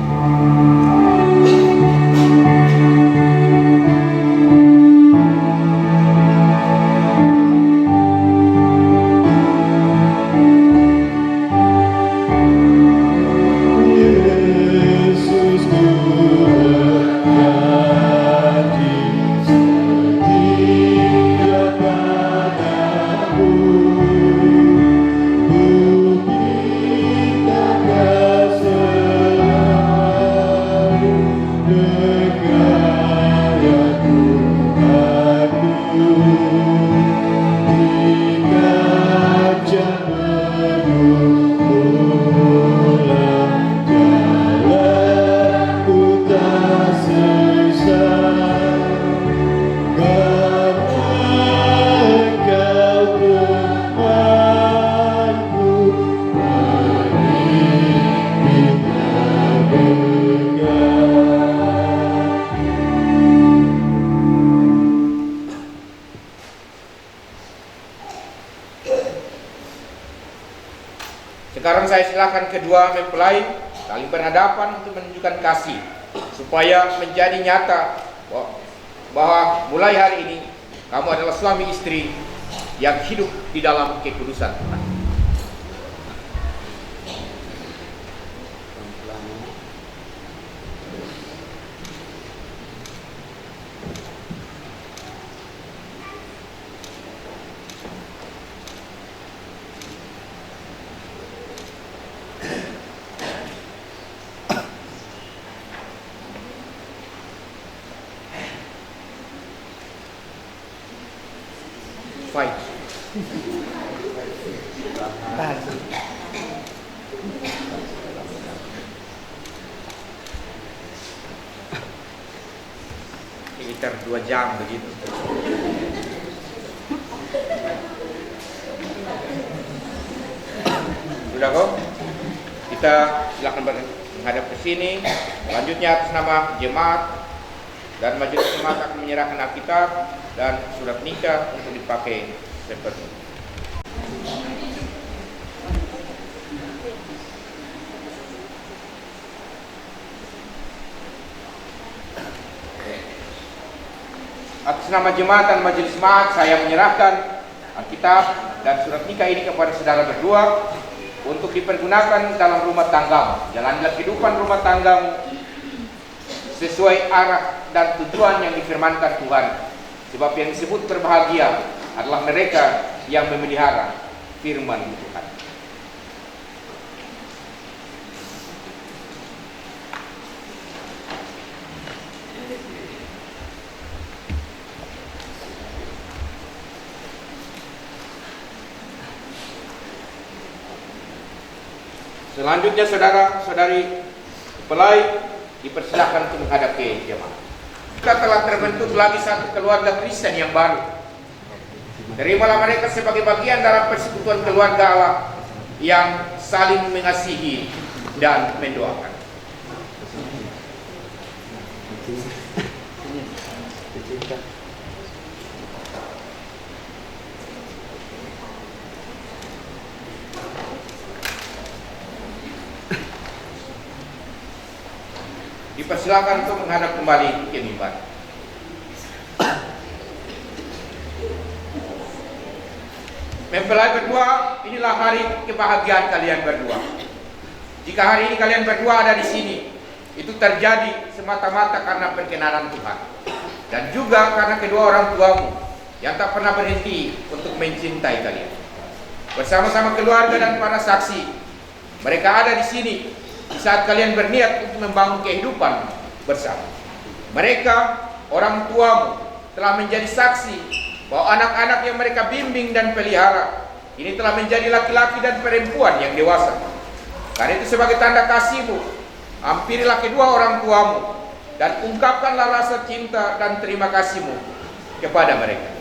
Sekarang saya silakan kedua mempelai saling berhadapan untuk menunjukkan kasih, supaya menjadi nyata bahwa mulai hari ini kamu adalah suami istri yang hidup di dalam kekudusan Tuhan. Fight. Sekitar 2 jam begitu. Sudah kok? Kita silakan menghadap ke sini. Selanjutnya atas nama jemaat dan majelis jemaat akan menyerahkan Alkitab dan surat nikah untuk dipakai seperti ini. Atas nama jemaat dan majelis jemaat, saya menyerahkan Alkitab dan surat nikah ini kepada saudara berdua untuk dipergunakan dalam rumah tanggamu. Jalanlah kehidupan rumah tanggamu sesuai arah dan tujuan yang difirmankan Tuhan. Sebab yang disebut berbahagia adalah mereka yang memelihara firman Tuhan. Selanjutnya saudara-saudari mempelai dipersilakan untuk menghadap ke jemaat. Kita telah terbentuk lagi satu keluarga Kristen yang baru. Terimalah mereka sebagai bagian dalam persekutuan keluarga Allah yang saling mengasihi dan mendoakan. Dipersilakan untuk menghadap kembali ke mimbar. Mempelai berdua, inilah hari kebahagiaan kalian berdua. Jika hari ini kalian berdua ada di sini, itu terjadi semata-mata karena perkenanan Tuhan, dan juga karena kedua orang tuamu yang tak pernah berhenti untuk mencintai kalian. Bersama-sama keluarga dan para saksi, mereka ada di sini di saat kalian berniat untuk membangun kehidupan bersama. Mereka, orang tuamu, telah menjadi saksi bahwa anak-anak yang mereka bimbing dan pelihara ini telah menjadi laki-laki dan perempuan yang dewasa. Karena itu sebagai tanda kasihmu, hampirilah kedua orang tuamu dan ungkapkanlah rasa cinta dan terima kasihmu kepada mereka.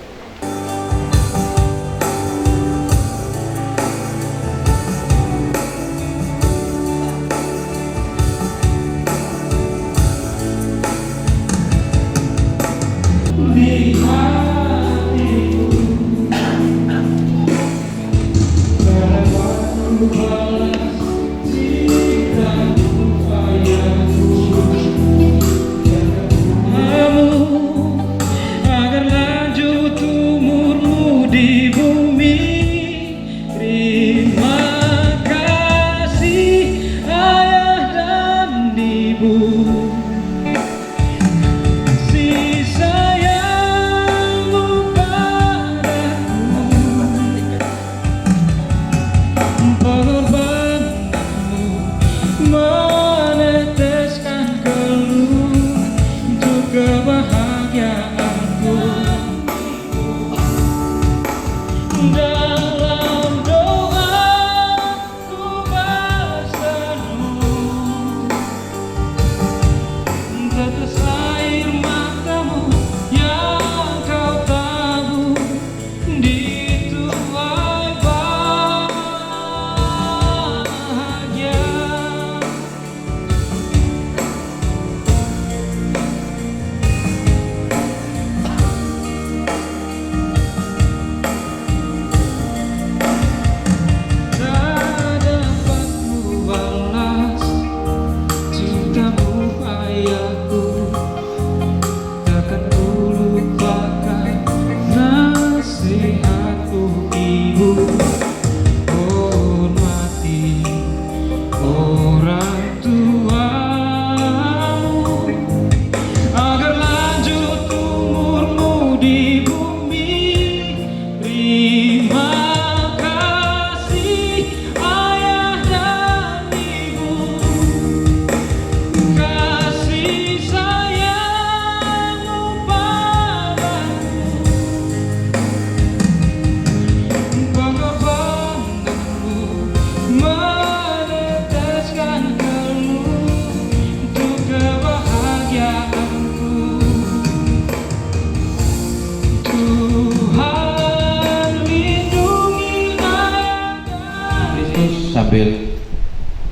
Sambil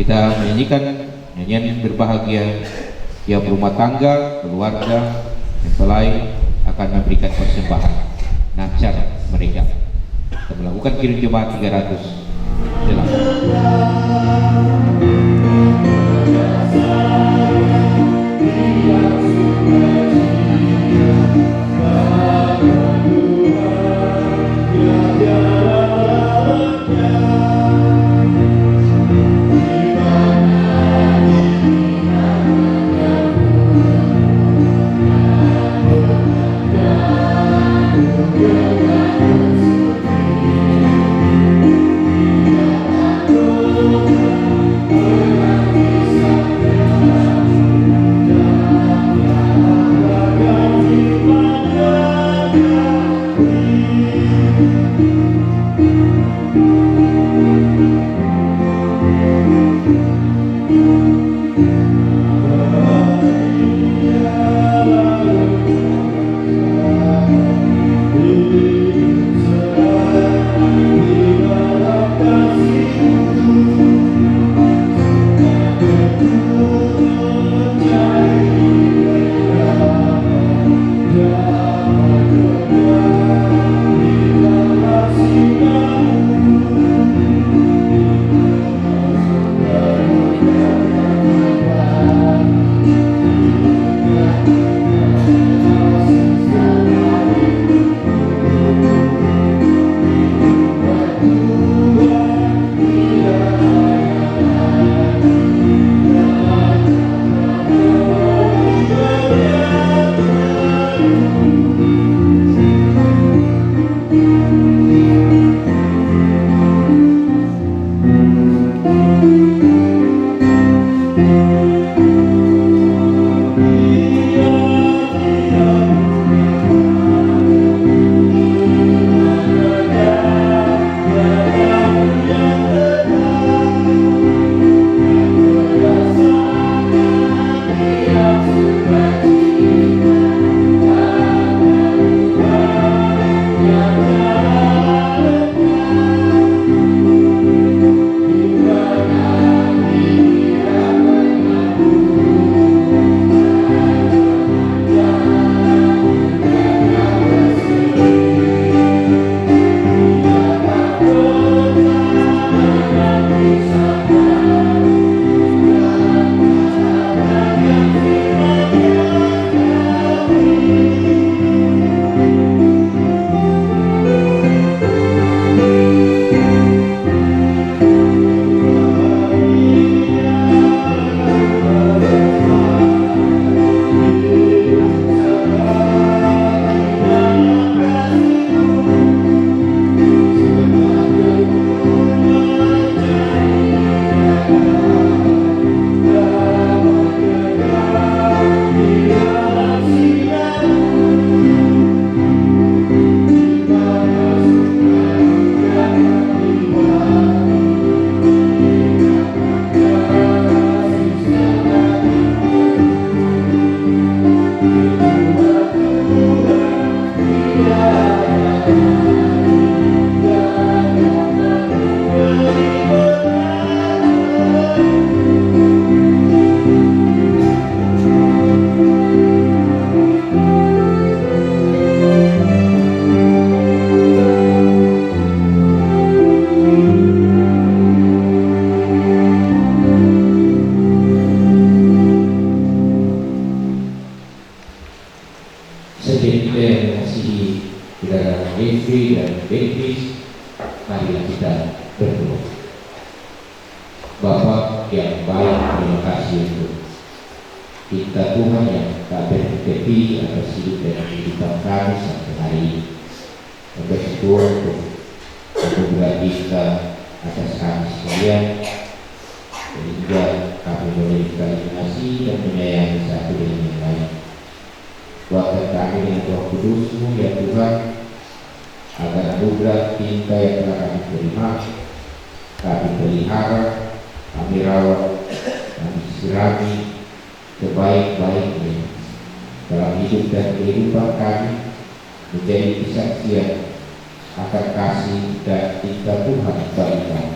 kita menyanyikan nyanyian berbahagia, tiap rumah tangga, keluarga, mempelai akan memberikan persembahan nacar mereka. Kita melakukan kirim jemaat 300. dan Beatrice, marilah kita berdoa. Bapa yang baik, terima kasih untuk kita Tuhan yang tak berhenti atas hidup dan kehidupan kami sampai hari ini. Dan bersyukur untuk anugerah kita atas kami sekalian, sehingga kami boleh saling kasih dan menyayangi satu dengan yang lain. Kuatkan kami dengan Roh Kudus-Mu ya Tuhan, agar anugerah cinta yang telah kami terima, kami pelihara, kami rawat, kami sirami sebaik-baiknya dalam hidup dan kehidupan kami, menjadi kesaksian akan kasih dan cinta Tuhan bagi kami.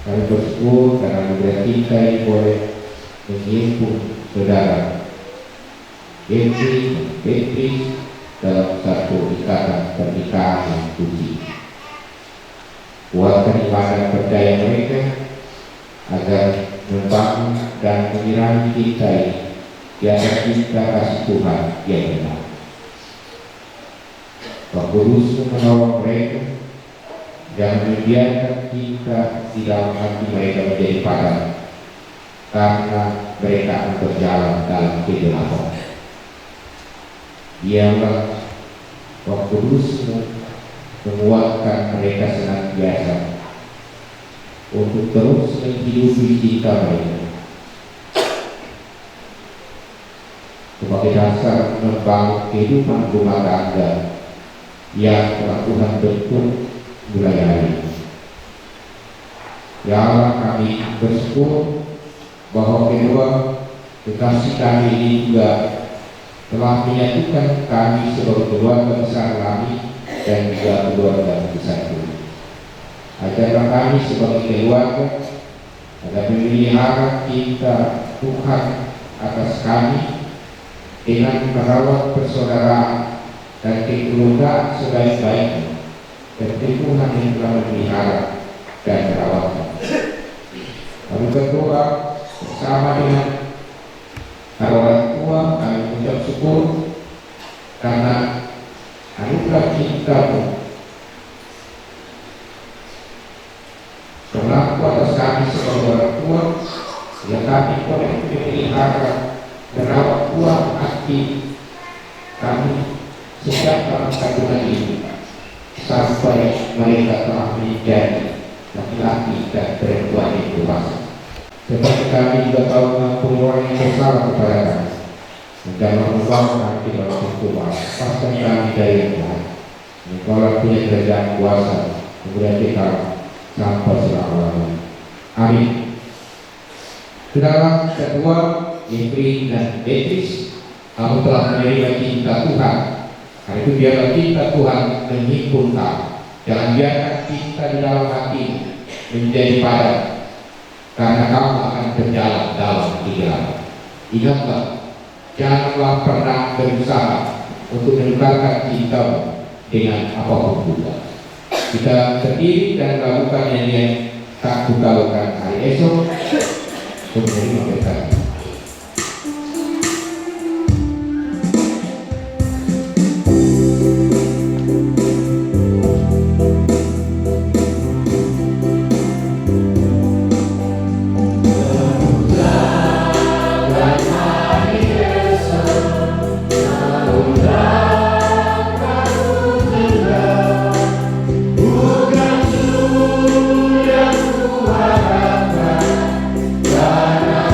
Kami bersyukur karena anugerah cinta ini boleh menghimpun saudara Jeffrey dan Beatrice dalam satu ikatan pernikahan yang suci. Kuatkan ibadah percaya mereka agar membangun dan menyirami kita ini di atas cinta kasih Tuhan yang benar. Roh Kudus menolong mereka dan membiarkan cinta di dalam hati mereka menjadi padam, karena mereka akan berjalan dalam kegelapan. Biarlah Roh Kudus menguatkan mereka senantiasa untuk terus menghidupi cinta mereka sebagai dasar membangun kehidupan rumah tangga yang telah Tuhan bentuk mulai hari ini. Ya Allah, kami bersyukur bahwa kedua kekasih kami ini juga telah menyatukan kami sebagai keluarga besar kami dan juga keluarga besar kami. Ajarlah kami sebagai keluarga agar memelihara cinta Tuhan atas kami dengan merawat persaudaraan dan kekeluargaan sebaik-baiknya, dan Tuhan yang telah memelihara dan merawat kami. Kami berdoa bersama dengan para orang tua, kami mengucap syukur karena anugerah cinta-Mu berlaku atas kami sebagai orang tua, yang kami boleh memelihara dan merawat buah hati kami sejak dalam kandungan ini sampai mereka telah menjadi laki-laki dan perempuan yang dewasa. Seperti kami juga tahu mengampuni orang yang bersalah kepada kami dan membangun hati dalam Tuhan. Lepaskan kami dari yang jahat. Engkaulah punya kerajaan kuasa, kemudian kita sampai selama-lamanya. Amin. Saudara kedua, Jeffrey dan Beatrice, kamu telah menerima cinta Tuhan. Karena itu biarlah cinta Tuhan menghimpun kamu. Jangan biarkan cinta di dalam hati menjadi padam, karena kamu akan berjalan dalam kegelapan. Ingatlah, janganlah pernah berusaha untuk menukarkan cintamu dengan apapun juga. Kita terdiri dan lakukan yang tak kutahukan hari esok untuk menerima berkat. Karena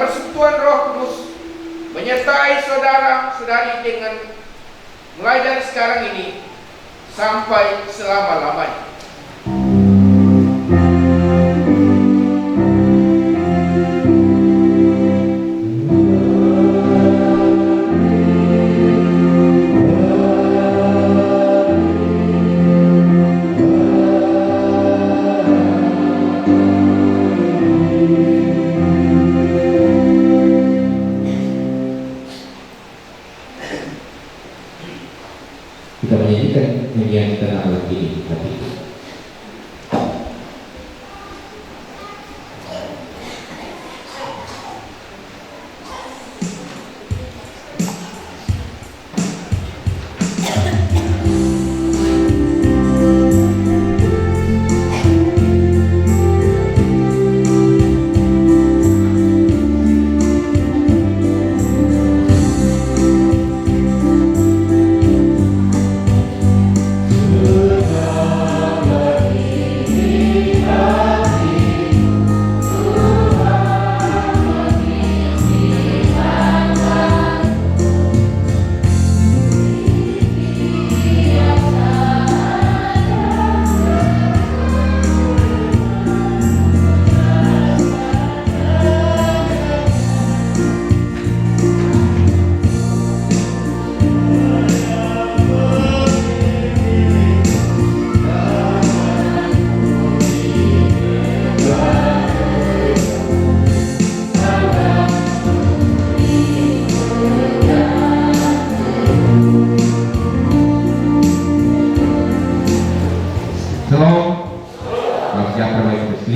persekutuan Roh Kudus menyertai saudara-saudari dengan mulai dari sekarang ini sampai selama-lamanya. Kita menyanyikan nyanyian Tanah Allah ini hati.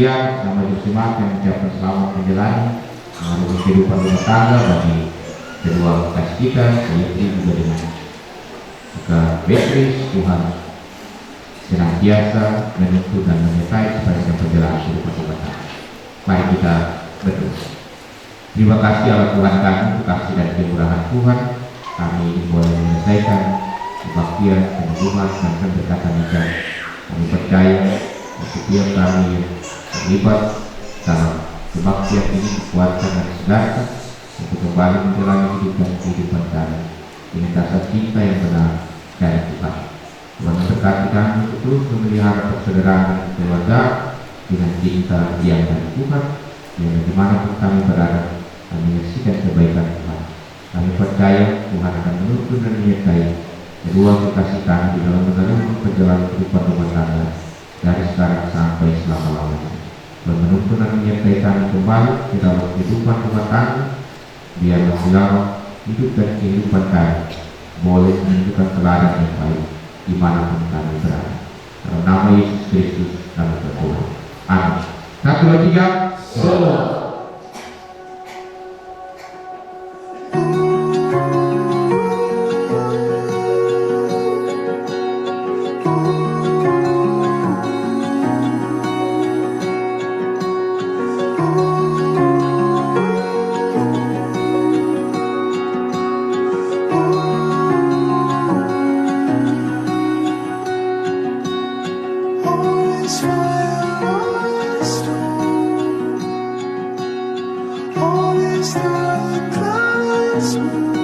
Nama Yusimak yang mengucapkan selamat menjalani mengarungi kehidupan rumah tangga bagi kedua kasih kita, yaitu juga dengan maka Beatrice, Tuhan senantiasa menuntun dan menyertai sepanjang perjalanan kehidupan rumah tangga. Mari kita berdoa. Terima kasih Allah Tuhan kami, kasih dan kemurahan Tuhan, kami boleh menyelesaikan kebaktian, penyembuhan dan keberkatan nikah. Kami percaya setiap kami terlibat dalam kebaktian ini dikuatkan dan disegarkan untuk kembali menjalani kehidupan kami dengan dasar cinta yang benar dari Tuhan. Tuhan memberkati kami untuk terus memelihara persaudaraan dan keluarga dengan cinta yang dari Tuhan, yang dimanapun kami berada, kami menyaksikan kebaikan Tuhan. Kami percaya Tuhan akan menuntun dan menyertai kedua kekasih kami di dalam menjalani perjalanan kehidupan rumah tangga dari sekarang sampai selama-lamanya. Dan menuntun dan menyertai kami kembali di dalam kehidupan rumah tangga, biarlah selalu hidup dan kehidupan kami boleh menunjukkan teladan yang baik dimanapun kami berada. Dalam nama Yesus Kristus kami berdoa. Amin. 1, 2, 3. Solo. All is the clouds.